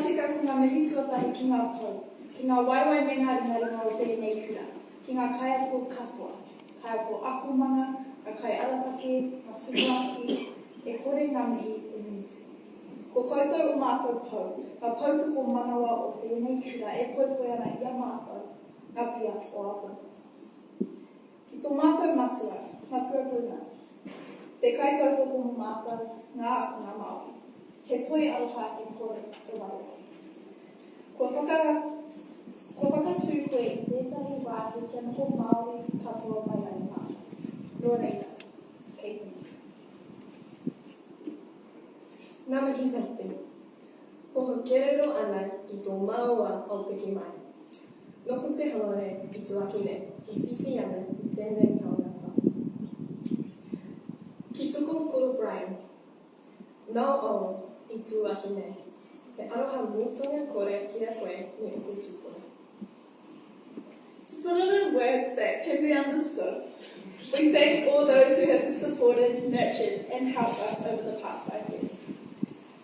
tika ko ngā mihi tuatahi ki ngā pau, ki ngā waiwai mengaringa o tēnei kura, ki ngā kaiako katoa, kaiako akumanga, a kai alapake, a tunuaki, e kore ngā mihi e miniti. Ko koutou o mātou pau, ka pautoko manawa o tēnei kura e koe ana i a mātou, ngā pia o apau. Ki tō mātou matua puna, te kai tautoko mo mātou, ngā ako ngā Māori. He toi aroha e kore e waroa. Kua whakatū koe i tētahi wāhi kia noho Māori katoa mai ai mātou. Nō reira, kei tēnā. Ngā mihi Xanthe. Ko ho kerero ana i tō maua o peke mai. Noko te hangare i tō akine, i whiwhi ana i tēnei kaunapa. Ki tuku koro Brian. Nau o i tū akine. He aroha mūtonga kore ki a koe me uku tūpuna. To put it in words that can be understood, we thank all those who have supported, nurtured and helped us over the past 5 years.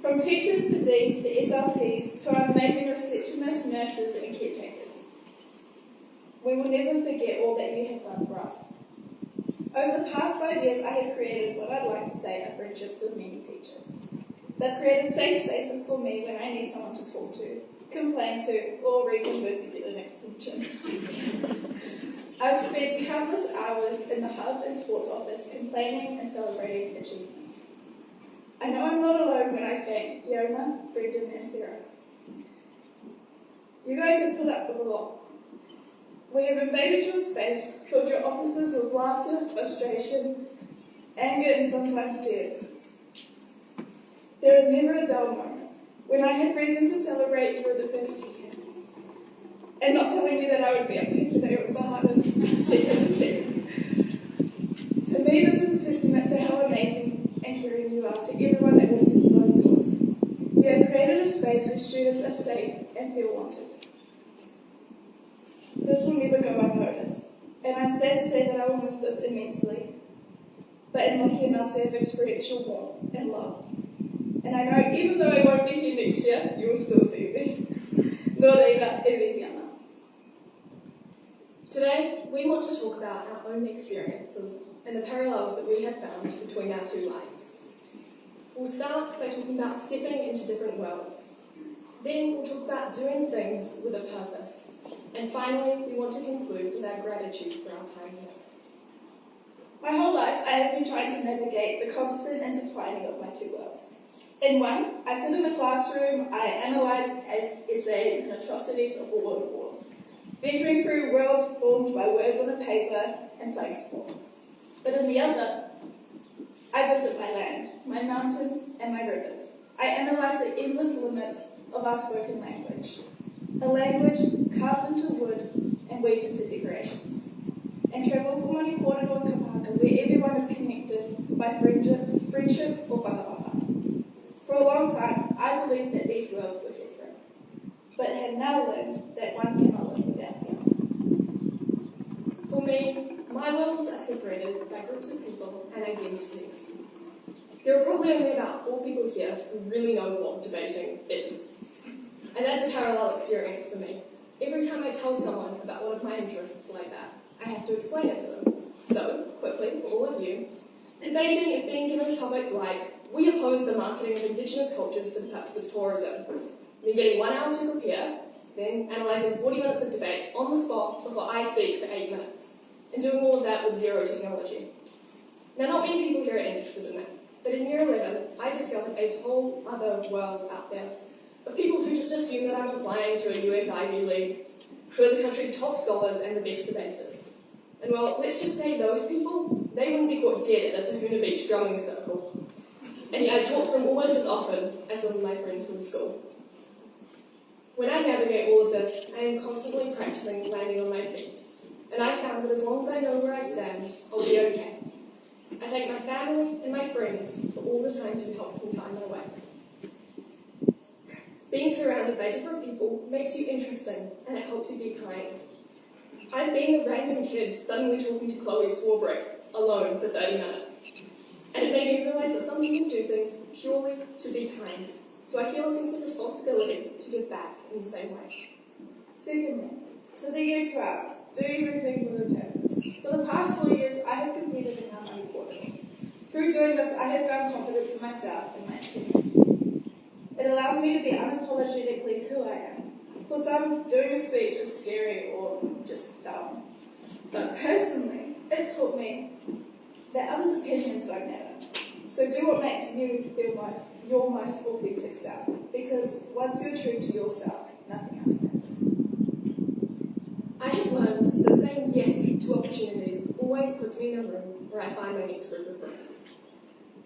From teachers to deans to SLTs to our amazing receptionists, nurses and caretakers. We will never forget all that you have done for us. Over the past 5 years, I have created what I'd like to say are friendships with many teachers. They've created safe spaces for me when I need someone to talk to, complain to, or reason words to get an extension. I've spent countless hours in the hub and sports office complaining and celebrating achievements. I know I'm not alone when I thank Fiona, Brendan and Sarah. You guys have put up with a lot. We have invaded your space, filled your offices with laughter, frustration, anger and sometimes tears. There is never a dull moment. When I had reason to celebrate, you were the first to hear. And not telling me that I would be up here today was the hardest secret to keep. To me, this is a testament to how amazing and caring you are to everyone that walks into those doors. You have created a space where students are safe and feel wanted. This will never go unnoticed, and I'm sad to say that I will miss this immensely. But I'm lucky enough to have experienced your warmth and love. And I know even though I won't be here next year, you will still see me. Nō reira, e mihi ana. Today, we want to talk about our own experiences and the parallels that we have found between our two lives. We'll start by talking about stepping into different worlds. Then we'll talk about doing things with a purpose. And finally, we want to conclude with our gratitude for our time here. My whole life, I have been trying to navigate the constant intertwining of my two worlds. In one, I sit in the classroom, I analyse essays and atrocities of all world wars, venturing through worlds formed by words on a paper and playing sport. But in the other, I visit my land, my mountains and my rivers. I analyse the endless limits of our spoken language, a language carved into wood and weaved into decorations, and travel from Mani Kōrero and Kapaka, where everyone is connected by friendships or whakapapa. For a long time, I believed that these worlds were separate, but have now learned that one cannot live without the other. For me, my worlds are separated by groups of people and identities. There are probably only about 4 people here who really know what debating is. And that's a parallel experience for me. Every time I tell someone about one of my interests like that, I have to explain it to them. So, quickly, for all of you, debating is being given a topic like, we oppose the marketing of Indigenous cultures for the purpose of tourism. Then getting 1 hour to prepare, then analysing 40 minutes of debate on the spot before I speak for 8 minutes, and doing all of that with zero technology. Now, not many people here are interested in that, but in year 11, I discovered a whole other world out there of people who just assume that I'm applying to a US Ivy League, who are the country's top scholars and the best debaters. And well, let's just say those people, they wouldn't be caught dead at a Tahuna Beach drumming circle. And yet I talk to them almost as often as some of my friends from school. When I navigate all of this, I am constantly practicing landing on my feet. And I found that as long as I know where I stand, I'll be okay. I thank my family and my friends for all the times who helped me find my way. Being surrounded by different people makes you interesting, and it helps you be kind. I've been the random kid suddenly talking to Chloe Swarbrick alone for 30 minutes. And it made me realise that some people do things purely to be kind, so I feel a sense of responsibility to give back in the same way. Secondly, to the year 12s, do everything with a purpose. For the past 4 years, I have competed in our unemployment. Through doing this, I have found confidence in myself and my opinion. It allows me to be unapologetically who I am. For some, doing a speech is scary or just dumb. But personally, it taught me that others' opinions don't matter. So do what makes you feel like your most authentic self. Because once you're true to yourself, nothing else matters. I have learned that saying yes to opportunities always puts me in a room where I find my next group of friends.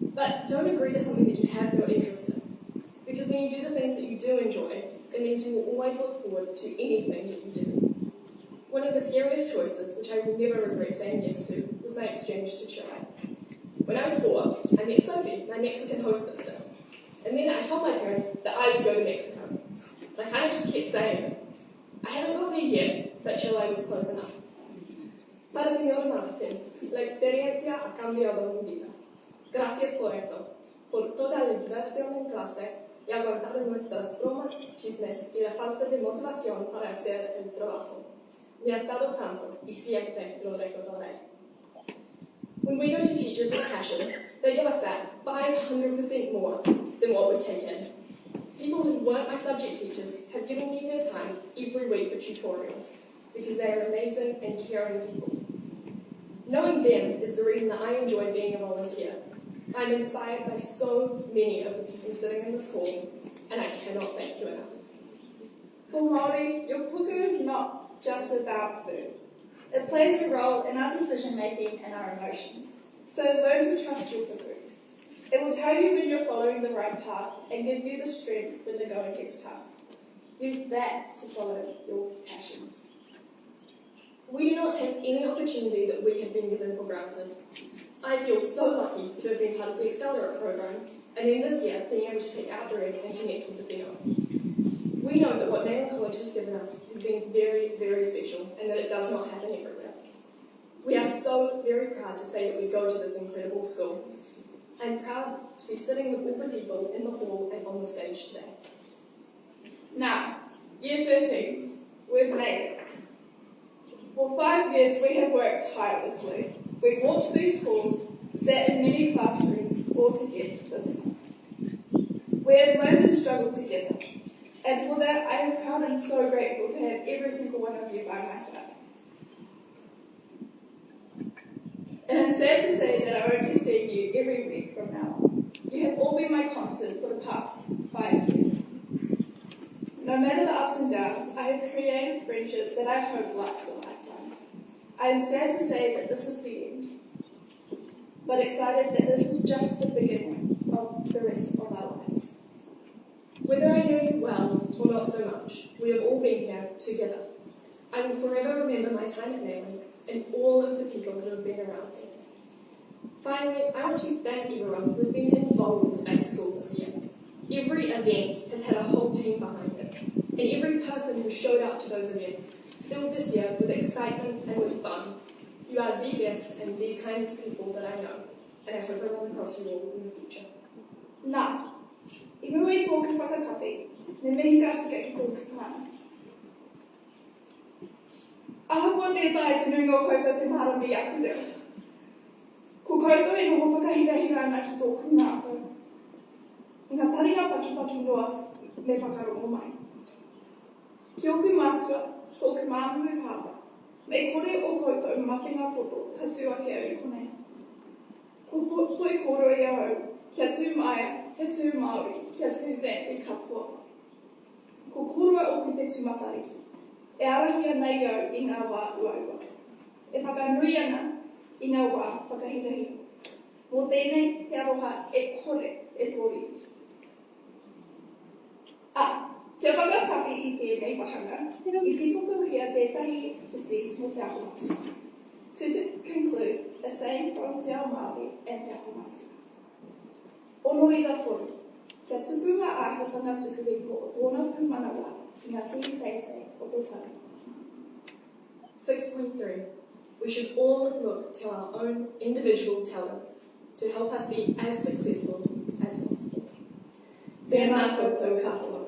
But don't agree to something that you have no interest in. Because when you do the things that you do enjoy, it means you will always look forward to anything that you do. One of the scariest choices, which I will never regret saying yes to, was my exchange to Chile. When I was 4, I met Sophie, my Mexican host sister. And then I told my parents that I would go to Mexico. And I kind of just kept saying it. I haven't got there yet, but Chile was close enough. Para señor Martin, la experiencia ha cambiado mi vida. Gracias por eso, por toda la diversión en clase y aguantar nuestras bromas, chismes y la falta de motivación para hacer el trabajo. Me has dado tanto y siempre lo recordaré. When we go to teachers with passion, they give us back 500% more than what we take in. People who weren't my subject teachers have given me their time every week for tutorials because they are amazing and caring people. Knowing them is the reason that I enjoy being a volunteer. I'm inspired by so many of the people sitting in this hall, and I cannot thank you enough. For Māori, your puku is not just about food. It plays a role in our decision-making and our emotions. So learn to trust your puku. It will tell you when you're following the right path and give you the strength when the going gets tough. Use that to follow your passions. We do not take any opportunity that we have been given for granted. I feel so lucky to have been part of the Accelerate program, and then this year being able to take outdoor and connect with the whenua. We know that what Nayland College has given us has been very, very special, and that it does not happen everywhere. We are so very proud to say that we go to this incredible school. I'm proud to be sitting with all the people in the hall and on the stage today. Now, year 13s, we've made it. For 5 years, we have worked tirelessly. We walked these halls, sat in many classrooms, all to get to this point. We have learned and struggled together, and for that, I am proud and so grateful to have every single one of you by my side. And I'm sad to say that I won't be seeing you every week from now on. You have all been my constant for the past 5 years. No matter the ups and downs, I have created friendships that I hope last a lifetime. I am sad to say that this is the end, but excited that this is just the beginning of the rest of our lives. Whether I know you well or not so much, we have all been here together. I will forever remember my time at Nayland and all of the people who have been around me. Finally, I want to thank everyone who has been involved at school this year. Every event has had a whole team behind it, and every person who showed up to those events filled this year with excitement and with fun. You are the best and the kindest people that I know, and I hope I run across you all in the future. Nā, I mua I tōku whakakapi, me mihi ka tika ki tōku tāna. Ahakoa tētai te nunga o koutou te marami aku reo. Ko koutou e noho whakahirahira ana ki tōku ngākau. Ngā taringa paki noa me whakarongo mai. Ki oku mātua, tōku māmu pāpa, me kore o koutou mate ngā poto ka tū ake au i konei. Ko poi koro i au, kia tū Maia, kia tū Māori, kia tū Xanthe katoa. Ko koroa oku te tūmatariki, e arahia nei au i ngā wā uaua. E whakanui ana i ngā wā whakahirahira. Mō tēnei, te aroha e kore e tōri. Kia whakakapi I tēnei wahanga, I te pukuhia tētahi whiti mō te aho matua. To conclude, a saying from Te Ao Māori and Te Aho Matua. Ono I ratoru, kia tupunga āhutanga tukuwiho o tōna pumanawa ki ngā tiri teitei o te tau. 6.3. We should all look to our own individual talents to help us be as successful as possible. Tēnā koutou katoa.